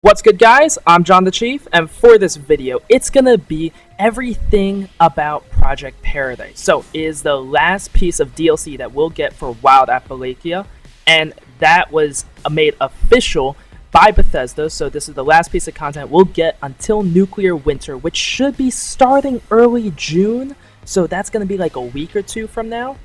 What's good, guys? I'm Jon the Chief, and for this video, it's gonna be everything about Project Paradise. So, it is the last piece of DLC that we'll get for Wild Appalachia, and that was made official by Bethesda, so this is the last piece of content we'll get until Nuclear Winter, which should be starting early June, so that's gonna be like a week or two from now.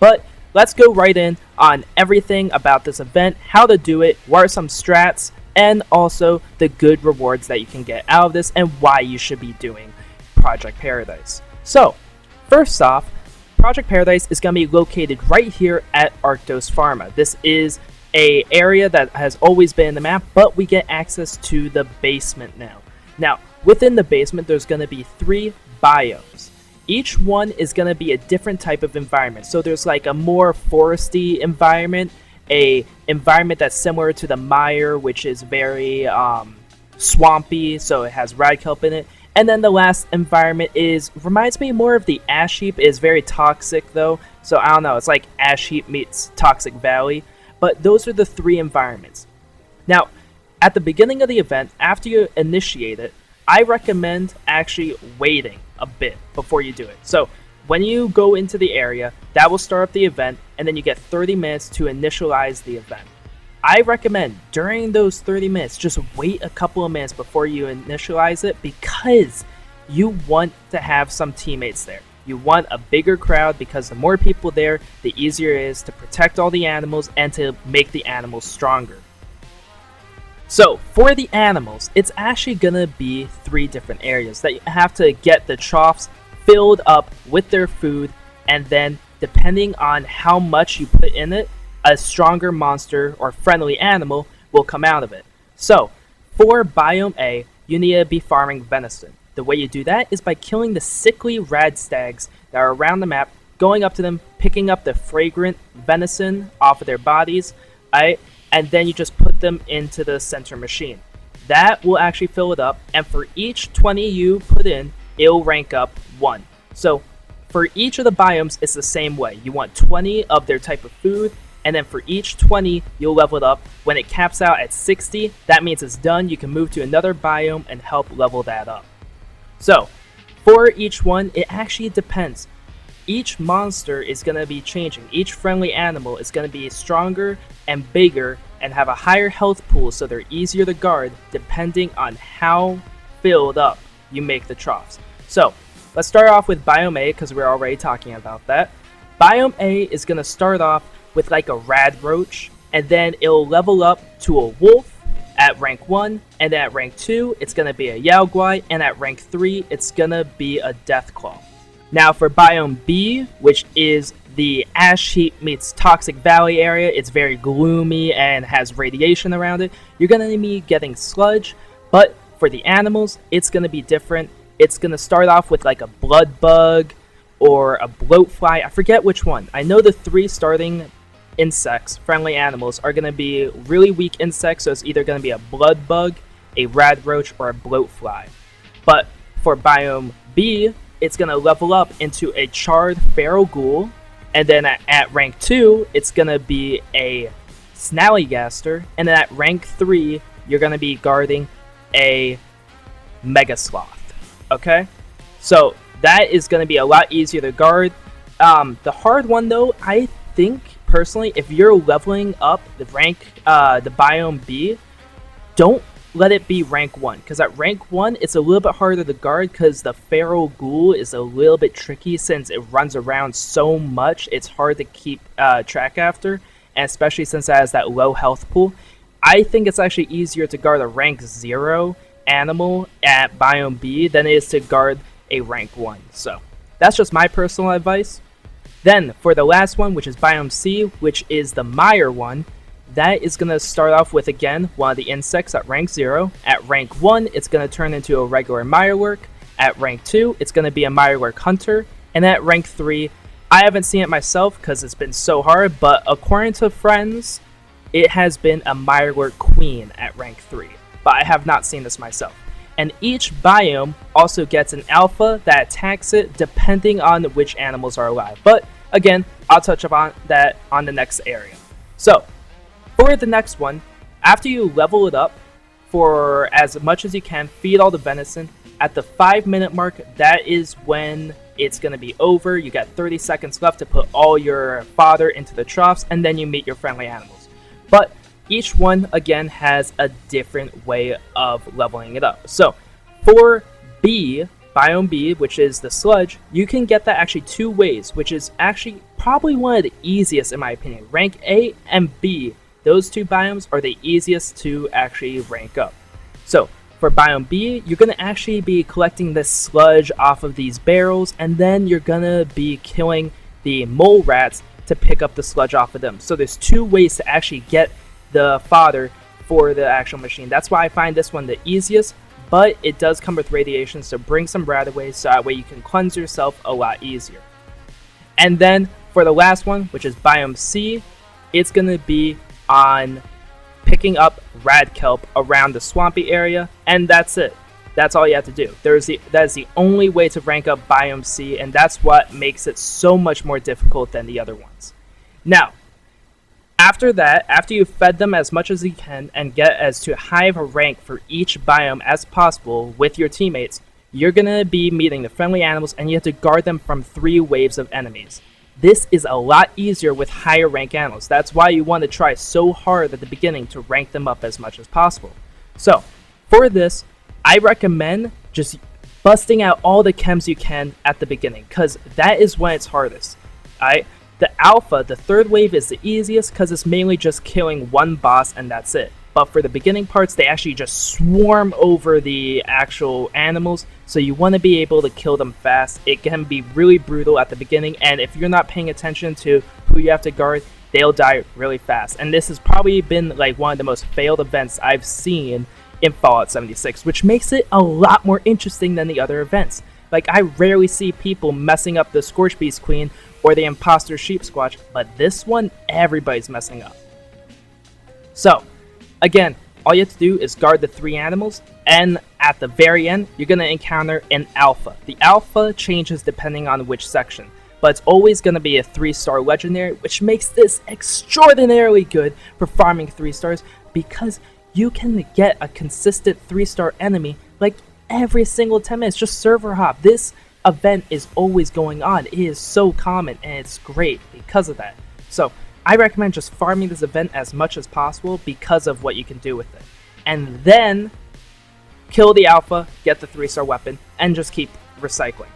But let's go right in on everything about this event, how to do it, what are some strats, and also the good rewards that you can get out of this and why you should be doing Project Paradise. So, first off, Project Paradise is going to be located right here at Arctos Pharma. This is an area that has always been in the map, but we get access to the basement now. Now, within the basement, there's going to be 3 biomes. Each one is going to be a different type of environment. So there's like a more foresty environment, a environment that's similar to the mire, which is very swampy, so it has rag kelp in it. And then the last environment reminds me more of the ash heap. Is very toxic though, so I don't know, it's like ash heap meets Toxic Valley. But those are the 3 environments. Now, at the beginning of the event, after you initiate it, I recommend actually waiting a bit before you do it. So when you go into the area, that will start up the event, and then you get 30 minutes to initialize the event. I recommend during those 30 minutes, just wait a couple of minutes before you initialize it, because you want to have some teammates there. You want a bigger crowd, because the more people there, the easier it is to protect all the animals and to make the animals stronger. So, for the animals, it's actually gonna be 3 different areas that you have to get the troughs filled up with their food, and then depending on how much you put in it, a stronger monster or friendly animal will come out of it. So, for Biome A, you need to be farming venison. The way you do that is by killing the sickly rad stags that are around the map, going up to them, picking up the fragrant venison off of their bodies, right? And then you just put them into the center machine. That will actually fill it up, and for each 20 you put in, it'll rank up 1. So for each of the biomes, it's the same way. You want 20 of their type of food, and then for each 20, you'll level it up. When it caps out at 60, that means it's done. You can move to another biome and help level that up. So for each one, it actually depends. Each monster is going to be changing. Each friendly animal is going to be stronger and bigger and have a higher health pool, so they're easier to guard depending on how filled up you make the troughs. So let's start off with Biome A, because we're already talking about that. Biome A is going to start off with like a rad roach, and then it'll level up to a wolf at rank 1, and at rank 2 it's going to be a Yaoguai, and at rank 3 it's going to be a Deathclaw. Now for Biome B, which is the ash heap meets Toxic Valley area, it's very gloomy and has radiation around it. You're going to be getting sludge, but for the animals, it's going to be different. It's going to start off with like a blood bug or a bloatfly. I forget which one. I know the 3 starting insects, friendly animals, are going to be really weak insects, so it's either going to be a blood bug, a rad roach, or a bloatfly. But for Biome B, it's going to level up into a charred feral ghoul, and then at rank 2, it's going to be a snallygaster, and then at rank 3, you're going to be guarding a mega sloth. Okay, so that is going to be a lot easier to guard. The hard one though, I think personally, if you're leveling up the Biome B, don't let it be rank 1, because at rank 1 it's a little bit harder to guard, because the feral ghoul is a little bit tricky since it runs around so much. It's hard to keep track after, and especially since it has that low health pool. I think it's actually easier to guard a rank 0 animal at Biome B than it is to guard a rank 1. So that's just my personal advice. Then for the last one, which is Biome C, which is the mire one, that is going to start off with, again, one of the insects at rank 0. At rank 1, it's going to turn into a regular mirework. At rank 2, it's going to be a mirework hunter. And at rank 3, I haven't seen it myself because it's been so hard, but according to friends, it has been a mirework queen at rank 3. But I have not seen this myself. And each biome also gets an alpha that attacks it depending on which animals are alive. But again, I'll touch upon that on the next area. So, for the next one, after you level it up, for as much as you can, feed all the venison. At the 5-minute mark, that is when it's going to be over. You got 30 seconds left to put all your fodder into the troughs, and then you meet your friendly animals. But each one, again, has a different way of leveling it up. So, for B, Biome B, which is the sludge, you can get that actually 2 ways, which is actually probably one of the easiest in my opinion. Rank A and B, those 2 biomes are the easiest to actually rank up. So, for Biome B, you're going to actually be collecting this sludge off of these barrels, and then you're going to be killing the mole rats to pick up the sludge off of them. So there's 2 ways to actually get the fodder for the actual machine. That's why I find this one the easiest, but it does come with radiation, so bring some rataways so that way you can cleanse yourself a lot easier. And then for the last one, which is Biome C, it's going to be on picking up rad kelp around the swampy area, and that's it. That's all you have to do. That is the only way to rank up Biome C, and that's what makes it so much more difficult than the other ones. Now, after that, after you've fed them as much as you can and get as to high of a rank for each biome as possible with your teammates, you're going to be meeting the friendly animals, and you have to guard them from 3 waves of enemies. This is a lot easier with higher rank animals. That's why you want to try so hard at the beginning to rank them up as much as possible. So, for this, I recommend just busting out all the chems you can at the beginning, because that is when it's hardest. The alpha, the 3rd wave, is the easiest because it's mainly just killing one boss and that's it. But for the beginning parts, they actually just swarm over the actual animals, so you want to be able to kill them fast. It can be really brutal at the beginning, and if you're not paying attention to who you have to guard, they'll die really fast. And this has probably been like one of the most failed events I've seen in Fallout 76, which makes it a lot more interesting than the other events. Like, I rarely see people messing up the Scorch Beast Queen or the Imposter Sheep Squatch, but this one, everybody's messing up. So, again, all you have to do is guard the 3 animals, and at the very end, you're going to encounter an alpha. The alpha changes depending on which section, but it's always going to be a 3-star legendary, which makes this extraordinarily good for farming 3 stars, because you can get a consistent 3-star enemy like every single 10 minutes. Just server hop. This event is always going on. It is so common, and it's great because of that. So, I recommend just farming this event as much as possible because of what you can do with it. And then, kill the alpha, get the 3-star weapon, and just keep recycling.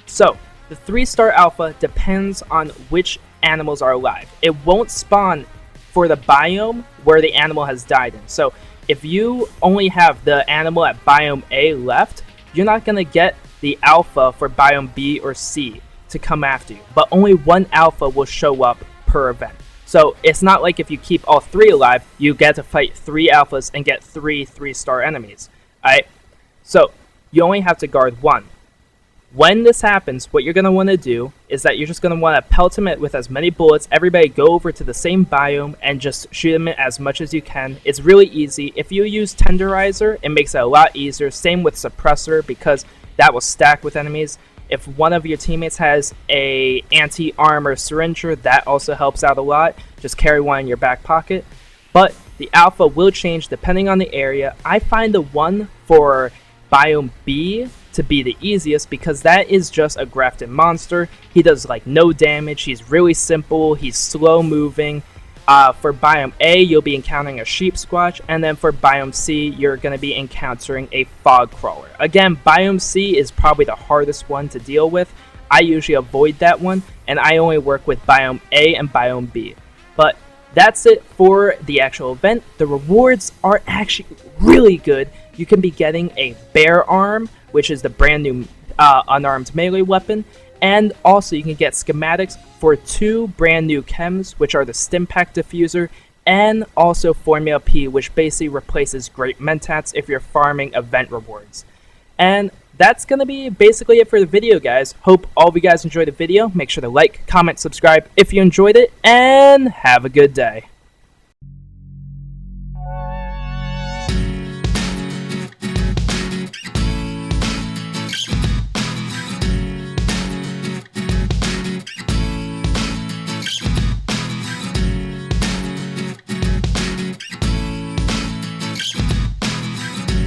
So, the 3-star alpha depends on which animals are alive. It won't spawn for the biome where the animal has died in. So, if you only have the animal at Biome A left, you're not going to get the alpha for Biome B or C to come after you. But only 1 alpha will show up per event. So it's not like if you keep all 3 alive, you get to fight 3 alphas and get 3 3-star enemies. Alright? So you only have to guard 1. When this happens, what you're going to want to do is that you're just going to want to pelt him with as many bullets. Everybody go over to the same biome and just shoot him as much as you can. It's really easy. If you use Tenderizer, it makes it a lot easier. Same with Suppressor, because that will stack with enemies. If one of your teammates has a anti-armor syringer, that also helps out a lot. Just carry one in your back pocket. But the alpha will change depending on the area. I find the one for Biome B to be the easiest because that is just a grafted monster. He does like no damage. He's really simple. He's slow moving. For Biome A, you'll be encountering a sheep squatch, and then for Biome C, you're going to be encountering a fog crawler. Again, Biome C is probably the hardest one to deal with. I usually avoid that one, and I only work with Biome A and Biome B. But that's it for the actual event. The rewards are actually really good. You can be getting a bear arm, which is the brand new unarmed melee weapon, and also you can get schematics for 2 brand new chems, which are the Stimpack Diffuser, and also Formula P, which basically replaces Great Mentats if you're farming event rewards. And that's going to be basically it for the video, guys. Hope all of you guys enjoyed the video. Make sure to like, comment, subscribe if you enjoyed it, and have a good day.